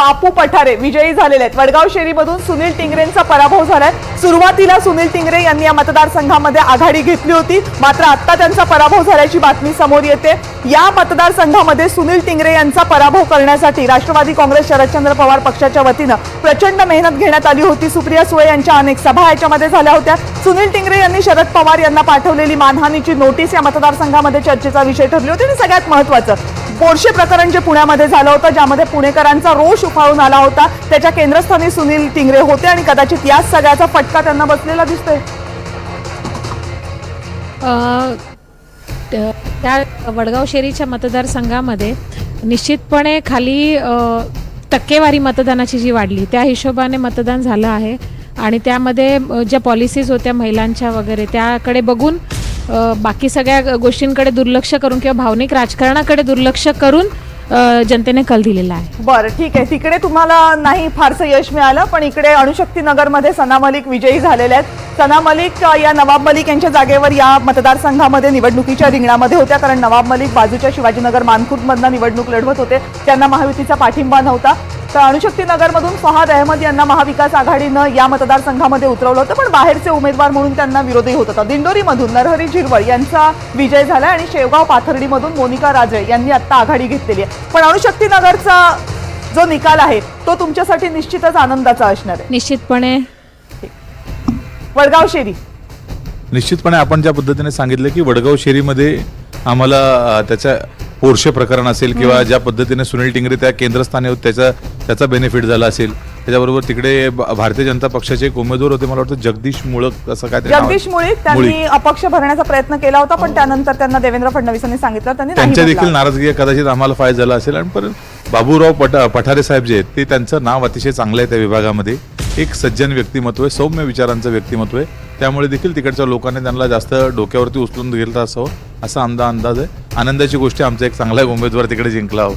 बापू पठारे विजयी झालेले आहेत। वडगाव शेरीमधून सुनील टिंगरेंचा पराभव झालाय। सुरुवातीला सुनील टिंगरे यांनी या मतदारसंघामध्ये आघाडी घेतली होती, मात्र आता त्यांचा पराभव झाल्याची बातमी समोर येते। या मतदारसंघामध्ये सुनील टिंगरे यांचा पराभव करण्यासाठी राष्ट्रवादी काँग्रेस शरदचंद्र पवार पक्षाच्या वतीने प्रचंड मेहनत घेण्यात आली होती। सुप्रिया सुळे यांच्या अनेक सभा याच्यामध्ये झाल्या होत्या। सुनील टिंगरे यांनी शरद पवार यांना पाठवलेली मानहानीची नोटीस या मतदारसंघामध्ये चर्चेचा विषय ठरली होती। आणि सगळ्यात महत्त्वाचं बोरशे प्रकरण जे पुण्यामध्ये झालं होतं, ज्यामध्ये पुणेकरांचा रोष उफाळून आला होता, त्याच्या केंद्रस्थानी सुनील टिंगरे होते आणि कदाचित याच सगळ्याचा फटका त्यांना बसलेला दिसतोय। त्या वडगाव शेरीच्या मतदारसंघामध्ये निश्चितपणे खाली टक्केवारी मतदानाची जी वाढली त्या हिशोबाने मतदान झालं आहे आणि त्यामध्ये ज्या पॉलिसीज होत्या महिलांच्या वगैरे त्याकडे बघून बाकी सगळ्या गोष्टींकडे दुर्लक्ष करून किंवा भावनिक राजकारणाकडे दुर्लक्ष करून जनतेने कल दिलेला आहे। बरं, ठीक आहे, तिकडे तुम्हाला नाही फारसं यश मिळालं, पण इकडे अणुशक्ती नगरमध्ये सना मलिक विजयी झालेले आहेत। सना मलिक या नवाब मलिक यांच्या जागेवर या मतदारसंघामध्ये निवडणुकीच्या रिंगणामध्ये होत्या, कारण नवाब मलिक बाजूच्या शिवाजीनगर मानखुर्दमधून निवडणूक लढवत होते, त्यांना महायुतीचा पाठिंबा नव्हता। तर अणुशक्ती नगरमधून फहाद अहमद यांना महाविकास आघाडीनं या मतदारसंघामध्ये उतरवलं होतं, पण बाहेरचे उमेदवार म्हणून त्यांना विरोधही होत होता। दिंडोरीमधून नरहरी झिरवळ यांचा विजय झाला आणि शेवगाव पाथर्डीमधून मोनिका राजे यांनी आता आघाडी घेतलेली आहे। पण अणुशक्ती नगरचा जो निकाल आहे तो तुमच्यासाठी निश्चितच आनंदाचा असणार आहे। निश्चितपणे वडगाव शेरी निश्चितपणे आपण ज्या पद्धतीने सांगितलं की वडगाव शेरीमध्ये आम्हाला त्याच्या पोरशे प्रकरण असेल किंवा ज्या पद्धतीने सुनील टिंगरे त्या केंद्रस्थानी होते त्याचा बेनिफिट झाला असेल, त्याच्याबरोबर तिकडे भारतीय जनता पक्षाचे एक उमेदवार होते, मला वाटतं जगदीश मुळक असं काय जगदीश मुळीक, त्यांनी अपक्ष भरण्याचा प्रयत्न केला होता, पण त्यानंतर त्यांना देवेंद्र फडणवीसांनी सांगितलं त्यांनी त्यांच्या देखील नाराजगी कदाचित आम्हाला फायदा झाला असेल। आणि पण बाबूराव पठारे साहेब जे आहेत ते त्यांचं नाव अतिशय चांगलं आहे त्या विभागामध्ये, एक सज्जन व्यक्तिमत्व आहे, सौम्य विचारांचं व्यक्तिमत्व आहे, त्यामुळे देखील तिकडच्या लोकांनी त्यांना जास्त डोक्यावरती उचलून घेतलं असावं असा अंदाज आहे। आनंदाची गोष्ट आमचा एक चांगला उमेदवार तिकडे जिंकला हो।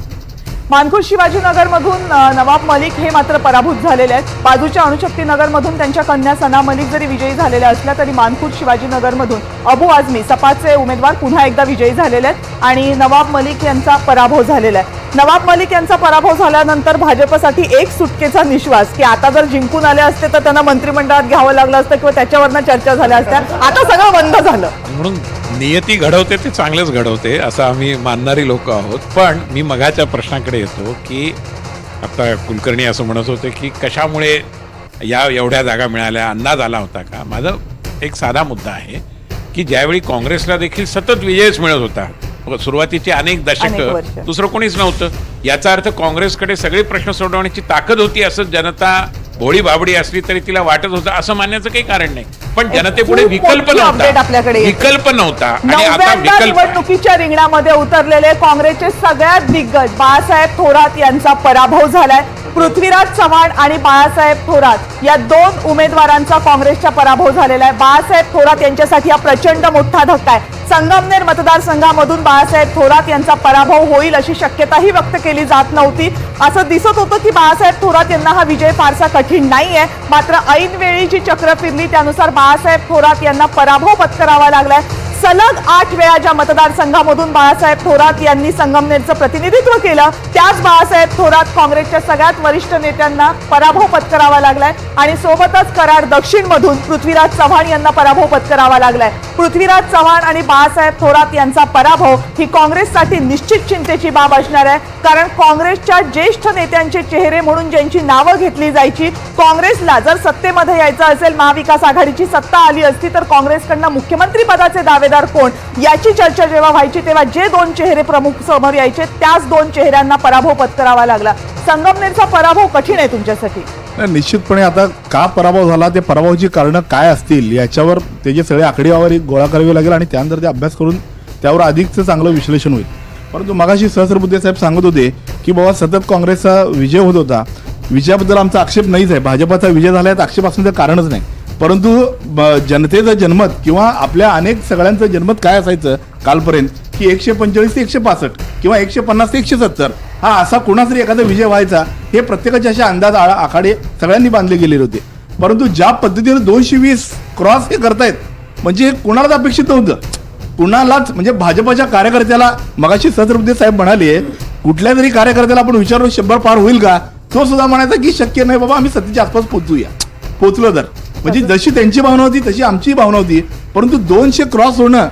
मानखुर्द शिवाजीनगरमधून नवाब मलिक हे मात्र पराभूत झालेले आहेत। बाजूच्या अणुशक्ती नगरमधून त्यांच्या कन्या सना मलिक जरी विजयी झालेल्या असल्या तरी मानखुर्द शिवाजीनगरमधून अबू आझमी सपाचे उमेदवार पुन्हा एकदा विजयी झालेले आहेत आणि नवाब मलिक यांचा पराभव झालेला आहे। नवाब मलिक यांचा पराभव झाल्यानंतर भाजपसाठी एक सुटकेचा निश्वास की आता जर जिंकून आले असते तर त्यांना मंत्रिमंडळात घ्यावं लागलं असतं किंवा त्याच्यावरनं चर्चा झाल्या असत्या, आता सगळं बंद झालं। म्हणून नियती घडवते ते चांगलेच घडवते असं आम्ही मानणारी लोक आहोत। पण मी मगाच्या प्रश्नाकडे येतो की आता कुलकर्णी असं म्हणत होते की कशामुळे एवढ्या जागा मिळाल्या, अंदाज आला होता का? माझा एक साधा मुद्दा आहे की ज्यावेळी काँग्रेसला देखील सतत विजयच मिळत होता, सुरुवातीचे अनेक दशक दुसरं कोणीच नव्हतं, याचा अर्थ काँग्रेसकडे सगळे प्रश्न सोडवण्याची ताकद होती असं जनता भोळी बाबडी असली तरी तिला वाटत होतं, असं मानण्याचं काही कारण नाही। पण जनतेपुढे विकल्प नव्हता आणि आता निवडणुकीच्या रिंगणामध्ये उतरलेले काँग्रेसचे सगळ्यात दिग्गज बाळासाहेब थोरात यांचा पराभव झालाय। पृथ्वीराज चव्हाण आणि बाळासाहेब थोरात या दोन उमेदवारांचा काँग्रेसचा पराभव झालेला आहे। बाळासाहेब थोरात यांच्यासाठी हा प्रचंड मोठा धक्का आहे। संगमनेर मतदारसंघामधून बाळासाहेब थोरात यांचा पराभव होईल अशी शक्यताही व्यक्त केली जात नव्हती। असं दिसत होतं की बाळासाहेब थोरात यांना हा विजय फारसा कठीण नाहीये, मात्र ऐन वेळी जी चक्र फिरली त्यानुसार बाळासाहेब थोरात यांना पराभव पत्करावा लागलाय। सलग 8 वेळा ज्या मतदारसंघामधून बाळासाहेब थोरात यांनी संगमनेरचं प्रतिनिधित्व केलं, त्याच बाळासाहेब थोरात काँग्रेसच्या सगळ्यात वरिष्ठ नेत्यांना पराभव पत्करावा लागलाय आणि सोबतच कराड दक्षिणमधून पृथ्वीराज चव्हाण यांना पराभव पत्करावा लागलाय। पृथ्वीराज चव्हाण आणि बाळासाहेब थोरात यांचा पराभव ही काँग्रेससाठी निश्चित चिंतेची बाब असणार आहे, कारण काँग्रेसच्या ज्येष्ठ नेत्यांचे चेहरे म्हणून ज्यांची नावं घेतली जायची, काँग्रेसला जर सत्तेमध्ये यायचं असेल, महाविकास आघाडीची सत्ता आली असती तर काँग्रेसकडनं मुख्यमंत्री पदाचे दावेदार कोण याची चर्चा जेव्हा व्हायची तेव्हा जे दोन चेहरे प्रमुख समोर यायचे त्याच दोन चेहऱ्यांना पराभव पत्करावा लागला। संगमनेरचा पराभव कठीण आहे तुमच्यासाठी? निश्चितपणे आता का पराभव झाला, ते पराभवाची कारणं काय असतील याच्यावर त्याचे सगळे आकडेवारी गोळा करावी लागेल आणि त्यानंतर ते अभ्यास करून त्यावर अधिकचं चांगलं विश्लेषण होईल। परंतु मगाशी सहस्रबुद्धे साहेब सांगत होते की बाबा सतत काँग्रेसचा विजय होत होता, विजयाबद्दल आमचा आक्षेप नाहीच आहे, भाजपाचा विजय झाला यात आक्षेप असण्याचं कारणच नाही। परंतु जनतेचं जनमत किंवा आपल्या अनेक सगळ्यांचं जनमत काय असायचं कालपर्यंत की 145 ते 165 किंवा 150 ते 170 हा असा कुणाच तरी एखादा विजय व्हायचा, हे प्रत्येकाचे असे अंदाज आखाडे सगळ्यांनी बांधले गेलेले होते। परंतु ज्या पद्धतीने 220 क्रॉस हे करतायत म्हणजे कुणालाच अपेक्षित नव्हतं, कुणालाच म्हणजे भाजपच्या कार्यकर्त्याला मगाशी सहस्रबुद्धे साहेब म्हणाले कुठल्या तरी कार्यकर्त्याला आपण विचारलो 100 पार होईल का, तो सुद्धा म्हणायचा की शक्य नाही बाबा, आम्ही सत्तेच्या आसपास पोहोचलो तर. म्हणजे जशी त्यांची भावना होती तशी आमची भावना होती, परंतु 200 क्रॉस होणं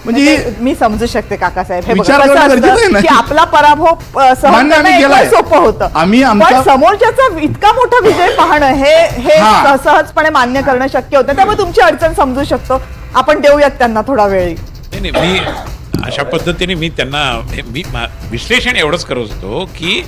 म्हणजे मी समजू शकते काकासाहेब, हे बघा, विचार कसं करणं असतं गरजेचं आहे ना. की आपला पराभव सहन मान्य आम्ही करणं केलाय. एकदम सोपं होतं. आम्ही आमचा- पण समोरच्याचा इतका मोठा विजय पाहणं हे हा. सहजपणे मान्य करणं शक्य होतं. त्यामुळे तुमची अडचण समजू शकतो. आपण देऊयात त्यांना थोडा वेळ. नाही नाही, मी अशा पद्धतीने मी त्यांना विश्लेषण एवढंच करत होतो की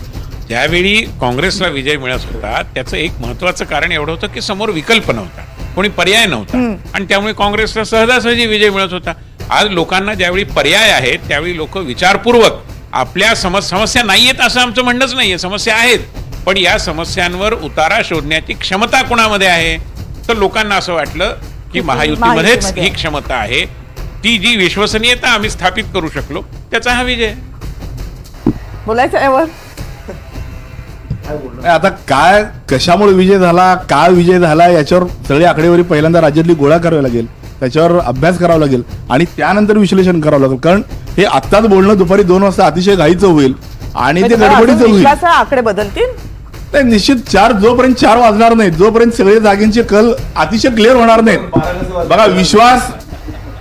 ज्यावेळी काँग्रेसला विजय मिळत होता त्याचं एक महत्वाचं कारण एवढं होतं की समोर विकल्प नव्हता, कोणी पर्याय नव्हता, आणि त्यामुळे काँग्रेसला सहजासहजी विजय मिळत होता. आज लोकांना ज्यावेळी पर्याय आहेत त्यावेळी लोक विचारपूर्वक आपल्या समस्या नाहीयेत असं आमचं म्हणणंच नाहीये, समस्या आहेत, पण या समस्यांवर उतारा शोधण्याची क्षमता कोणामध्ये आहे, तर लोकांना असं वाटलं की महायुतीमध्येच ही क्षमता आहे. ती जी विश्वसनीयता आम्ही स्थापित करू शकलो त्याचा हा विजय. बोलायचं यावर आता काय कशामुळे विजय झाला, काय विजय झाला याच्यावर सगळी आकडेवारी पहिल्यांदा राज्यातली गोळा करावी लागेल, त्याच्यावर अभ्यास करावा लागेल आणि त्यानंतर विश्लेषण करावं लागेल. कारण हे आत्ताच बोलणं दुपारी 2 वाजता अतिशय घाईचं होईल आणि ते गडबडीचं होईल. विश्वासाचे आकडे बदलतील. ते निश्चित जोपर्यंत 4 वाजणार नाहीत, जोपर्यंत सगळे जागेंचे कल अतिशय क्लिअर होणार नाहीत. बघा,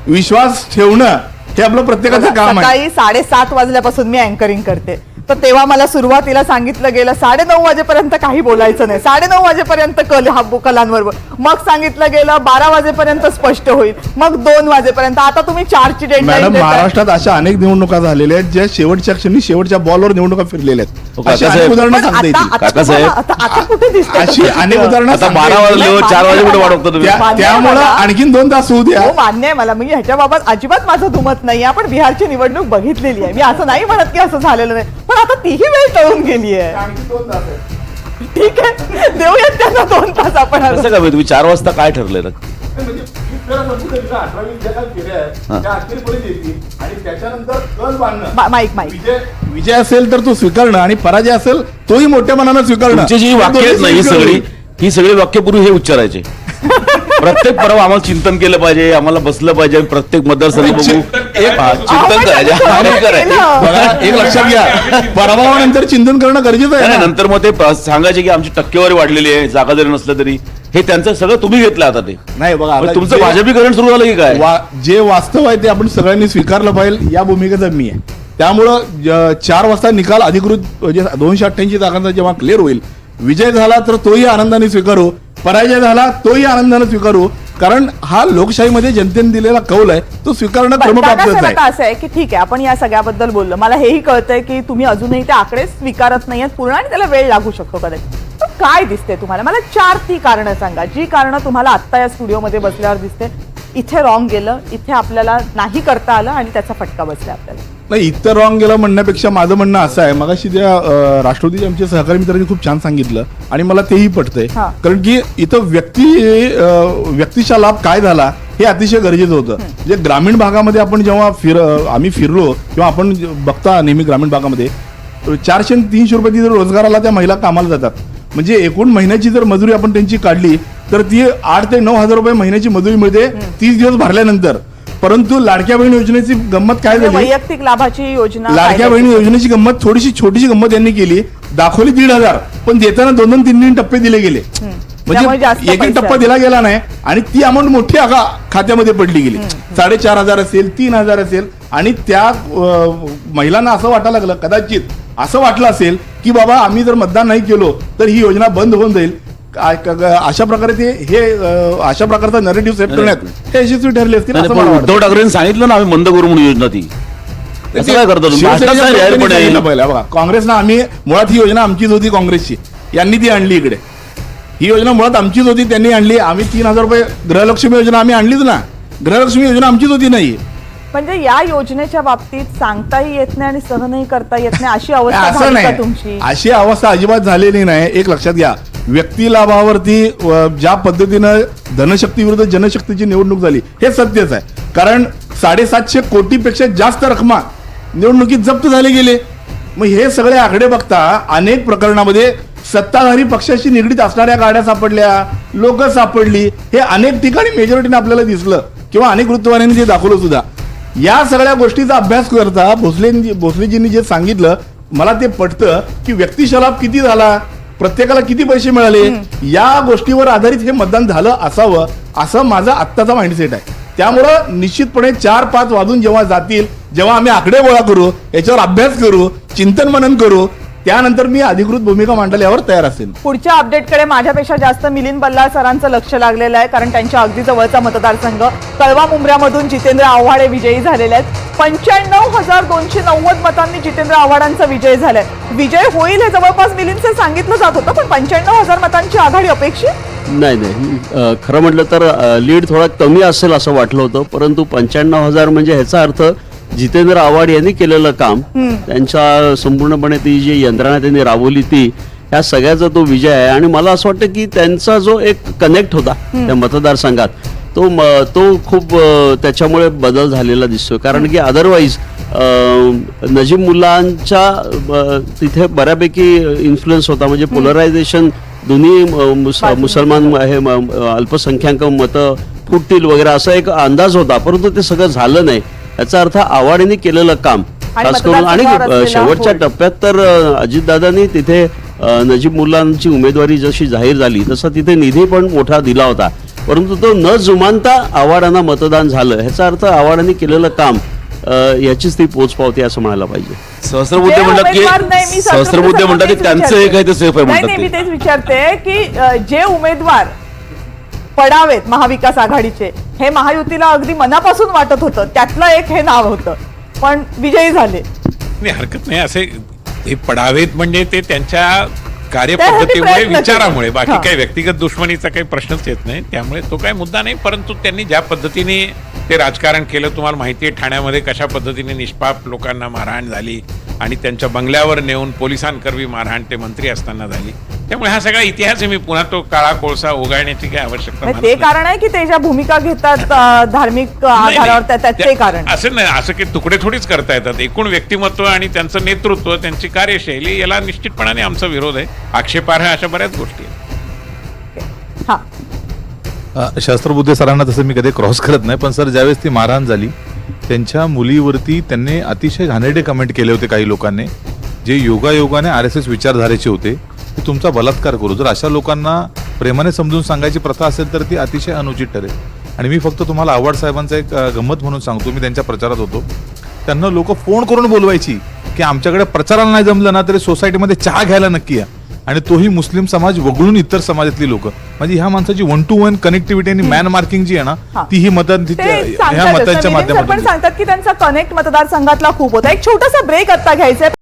विश्वास ठेवणं हे आपलं प्रत्येकाचं काम आहे. सकाळी 7:30 वाजल्यापासून मी अँकरिंग करते, तर तेव्हा मला सुरुवातीला सांगितलं गेलं 9:30 वाजेपर्यंत काही बोलायचं नाही, 9:30 वाजेपर्यंत कलांवर, मग सांगितलं गेलं 12 वाजेपर्यंत स्पष्ट होईल, मग 2 वाजेपर्यंत. आता तुम्ही 4ची डेडलाईन मॅडम, देताय. महाराष्ट्रात अशा अनेक निवडणुका झालेल्या आहेत ज्या शेवटच्या क्षणी शेवटच्या बॉलवर निवडणुका फिरलेल्या आहेत. अशी अनेक उदाहरणं पण सांगता येतील. आता आता कुठे दिसते अशी अनेक उदाहरणं आता सांगता 12 येतील. वाजले 4 वाजे कुठे वाढवता तुम्ही? त्यामुळं आणखीन 2 तास होऊ द्या. हो, मान्य आहे मला, म्हणजे ह्याच्या बाबत अजिबात माझं दुमत नाही. आपण बिहारची निवडणूक बघितलेली आहे, मी असं नाही म्हणत की असं झालेलं नाही, पण आता तीही वेळ टळून गेली आहे. ठीक आहे, देऊयात त्यांना 2 तास. आपण कसं काय तुम्ही 4 वाजता काय ठरलंय नक्की? माईक विजय असेल तर तो स्वीकारणं आणि पराजय असेल तोही मोठ्या मनानं स्वीकारणं. तुमची जी वाक्य आहेत ना ही सगळी वाक्य पूर्वी हे उच्चारायचे. प्रत्येक पर्व आम्हाला चिंतन केलं पाहिजे, आम्हाला बसलं पाहिजे, प्रत्येक मतदारसंघ बघू चिंतन करायचे. बघा, एक लक्षात घ्या, पराभवानंतर चिंतन करणं गरजेचं आहे ना. नंतर मग ते सांगायचे की आमची टक्केवारी वाढलेली आहे, जागा जरी नसलं तरी. हे त्यांचं सगळं तुम्ही घेतलं आता ते. नाही बघा, आता तुमचं भाजपीकरण सुरू झालं की काय? जे वास्तव आहे ते आपण सगळ्यांनी स्वीकारलं पाहिजे, या भूमिकेचा मी आहे. त्यामुळं 4 वाजता निकाल अधिकृत म्हणजे 288 जागांचा जेव्हा क्लिअर होईल, विजय झाला तर तोही आनंदाने स्वीकारू, पराजय झाला तोही आनंदाने स्वीकारू. कारण हा लोकशाहीमध्ये जनतेने दिलेला कौल आहे, तो स्वीकारणं क्रमप्राप्तच आहे. असं आहे की ठीक आहे, आपण या सगळ्याबद्दल बोललो, मला हेही कळतंय की तुम्ही अजूनही ते आकडे स्वीकारत नाहीयेत पूर्ण आणि त्याला वेळ लागू शकतो कदाचित. पण काय दिसते तुम्हाला? मला 4 ती कारणं सांगा, जी कारणं तुम्हाला आत्ता या स्टुडिओमध्ये बसल्यावर दिसते इथे रॉंग गेलं, इथे आपल्याला नाही करता आलं आणि त्याचा फटका बसला आपल्याला. नाही, इथं रॉंग गेलं म्हणण्यापेक्षा माझं म्हणणं असं आहे, मगाशी त्या राष्ट्रवादीचे आमचे सहकारी मित्रांनी खूप छान सांगितलं आणि मला तेही पटतंय. हा. कारण की इथं व्यक्तीचा लाभ काय झाला हे अतिशय गरजेचं होतं. म्हणजे ग्रामीण भागामध्ये आपण जेव्हा आम्ही फिरलो किंवा आपण बघता नेहमी ग्रामीण भागामध्ये 400 आणि 300 रुपये जर रोजगाराला त्या महिला कामाला जातात, म्हणजे एकूण महिन्याची जर मजुरी आपण त्यांची काढली तर ती 8 ते 9 हजार रुपये महिन्याची मजुरी मिळते 30 दिवस भरल्यानंतर. परंतु लाडक्या बहीण योजनेची गंमत काय झाली? वैयक्तिक लाभाची योजना, लाडक्या बहीण योजनेची गंमत छोटीशी गंमत यांनी केली. दाखवली 1,500, पण देताना 2-2, 3-3 टप्पे दिले गेले. त्यामुळे जास्त म्हणजे एक पैसा टप्पा दिला गेला नाही आणि ती अमाऊंट मोठी खात्यामध्ये पडली गेली. 4,500 असेल, 3,000 असेल आणि त्या महिलांना असं वाटायला लागलं, कदाचित असं वाटलं असेल की बाबा आम्ही जर मतदान नाही केलो तर ही योजना बंद होऊन जाईल. अशा प्रकारे अशा प्रकारचा नरेटिव्ह सेट करण्यात हे यशस्वी ठरले असतील असं मला वाटतं. उद्धव ठाकरेंनी सांगितलं ना आम्ही बंद करू म्हणून योजना ती. असं काय करतो तुम्ही? बघा, काँग्रेसनं आम्ही मुळात ही योजना आमचीच होती, काँग्रेसची, यांनी ती आणली इकडे. ही योजना मुळात आमचीच होती, त्यांनी आणली. आम्ही 3,000 रुपये गृहलक्ष्मी योजना आम्ही आणलीच ना. गृहलक्ष्मी योजना आमचीच होती नाही. म्हणजे या योजनेच्या बाबतीत सांगताही येत नाही आणि सहनही करता येत नाही अशी अवस्था असं झाली का नाही, तुमची? अशी अवस्था अजिबात झालेली नाही. एक लक्षात घ्या, व्यक्ती लाभावरती ज्या पद्धतीनं धनशक्ती विरुद्ध जनशक्तीची निवडणूक झाली हे सत्यच आहे. कारण 750 कोटीपेक्षा जास्त रकमा निवडणुकीत जप्त झाले गेले. मग हे सगळे आकडे बघता अनेक प्रकरणामध्ये सत्ताधारी पक्षाशी निगडीत असणाऱ्या गाड्या सापडल्या, लोक सापडली. हे अनेक ठिकाणी मेजॉरिटीने आपल्याला दिसलं किंवा अनेक वृत्तवाहिन्यांनी ते दाखवलं सुद्धा. या सगळ्या गोष्टीचा अभ्यास करता भोसलेजींनी जे सांगितलं मला ते पटतं की व्यक्तिशलाभ किती झाला, प्रत्येकाला किती पैसे मिळाले, या गोष्टीवर आधारित हे मतदान झालं असावं असं माझा आत्ताचा माइंडसेट आहे. त्यामुळं निश्चितपणे 4-5 वाजून जेव्हा जातील, जेव्हा आम्ही आकडे गोळा करू, याच्यावर अभ्यास करू, चिंतन मनन करू, त्यानंतर मी अधिकृत भूमिका मांडायला यावर तयार असेल. पुढच्या अपडेटकडे माझ्यापेक्षा जास्त मिलिंद बल्लाळ सरांचं लक्ष लागलेलं आहे, कारण त्यांच्या अगदी जवळचा मतदारसंघ कळवा मुंब्र्यामधून जितेंद्र आव्हाड विजयी झालेले आहेत. 95,290 मतांनी जितेंद्र आव्हाडांचा विजय झालाय. विजय होईल हे जवळपास मिलिंद सर सांगितलं जात होतं, पण 95,000 मतांची आघाडी अपेक्षित नाही, खरं म्हटलं तर लीड थोडा कमी असेल असं वाटलं होतं, परंतु 95,000 म्हणजे ह्याचा अर्थ जितेंद्र आव्हाड यांनी केलेलं काम, त्यांच्या संपूर्णपणे ती जी यंत्रणा त्यांनी राबवली ती, ह्या सगळ्याचा तो विजय आहे. आणि मला असं वाटतं की त्यांचा जो एक कनेक्ट होता त्या मतदारसंघात, तो खूप त्याच्यामुळे बदल झालेला दिसतोय. कारण की अदरवाईज नजीब मुल्लांच्या तिथे बऱ्यापैकी इन्फ्लुएन्स होता, म्हणजे पोलरायझेशन दोन्ही मुसलमान हे अल्पसंख्याक मतं फुटतील वगैरे असा एक अंदाज होता, परंतु ते सगळं झालं नाही. याचा अर्थ आव्हाडांनी केलेलं काम खास करून, आणि शेवटच्या टप्प्यात तर अजितदादांनी तिथे नजीब मुल्लांची उमेदवारी जशी जाहीर झाली तसा तिथे निधी पण मोठा दिला होता, परंतु तो न जुमानता आव्हाडांना मतदान झालं. ह्याचा अर्थ आव्हाडांनी केलेलं काम याचीच ती पोचपावती असं म्हणायला पाहिजे. सहस्रबुद्धे म्हणतात की सहस्रबुद्धे म्हणतात की त्यांचं एक आहे ते सेफ आहे नाही, म्हणतात मी ते. तेच विचारते की जे उमेदवार पडावेत महाविकास आघाडीचे, हे महायुतीला अगदी मनापासून वाटत होतं, त्यातलं एक हे नाव होतं, पण विजयी झाले. नाही, हरकत नाही. असे हे पडावेत म्हणजे ते त्यांच्या त्यासाठी कार्यपद्धतीमुळे, प्रयत्न विचारामुळे, केले. बाकी हा. काही व्यक्तिगत दुश्मनीचा काही प्रश्नच येत नाही, त्यामुळे तो काही मुद्दा नाही. परंतु त्यांनी ज्या पद्धतीने ते राजकारण केलं, तुम्हाला माहिती आहे ठाण्यामध्ये कशा पद्धतीने निष्पाप लोकांना मारहाण झाली आणि त्यांच्या बंगल्यावर नेऊन पोलिसांकरवी मारहाण ते मंत्री असताना झाली. त्यामुळे हा सगळा इतिहास आहे. मी पुन्हा तो काळा कोळसा उगाळण्याची काही आवश्यकता म्हणजे मानत ते नाही. कारण आहे की ते ज्या भूमिका घेतात धार्मिक नाही, आधारावर, नाही. ते कारण असं नाही, असं की तुकडे थोडीच करता येतात. एकूण व्यक्तिमत्व आणि त्यांचं नेतृत्व, त्यांची कार्यशैली, याला निश्चितपणाने आमचा विरोध आहे. आक्षेपार्ह अशा बऱ्याच गोष्टी आहेत. हा. शास्त्रबुद्धे सरांना तसं मी कधी क्रॉस करत नाही, पण सर ज्यावेळेस ती मारहाण झाली त्यांच्या मुलीवरती त्यांनी अतिशय घाणेरडे कमेंट केले होते काही लोकांनी, जे योगायोगाने RSS विचारधारेचे होते, की तुमचा बलात्कार करू. जर अशा लोकांना प्रेमाने समजून सांगायची प्रथा असेल तर ती अतिशय अनुचित ठरेल. आणि मी फक्त तुम्हाला आव्हाड साहेबांचा एक गंमत म्हणून सांगतो, मी त्यांच्या प्रचारात होतो, त्यांना लोक फोन करून बोलवायची की आमच्याकडे प्रचाराला नाही जमलं ना तरी सोसायटीमध्ये चहा घ्यायला नक्की या, आणि तोही मुस्लिम समाज वगळून इतर समाजातली लोक. म्हणजे ह्या माणसाची 1-to-1 कनेक्टिव्हिटी आणि मॅन मार्किंग जी आहे ना, ती ही ह्या मतांच्या पण माध्यमातून सांगतात की त्यांचा कनेक्ट मतदारसंघातला खूप होता. एक छोटासा ब्रेक आता घ्यायचा.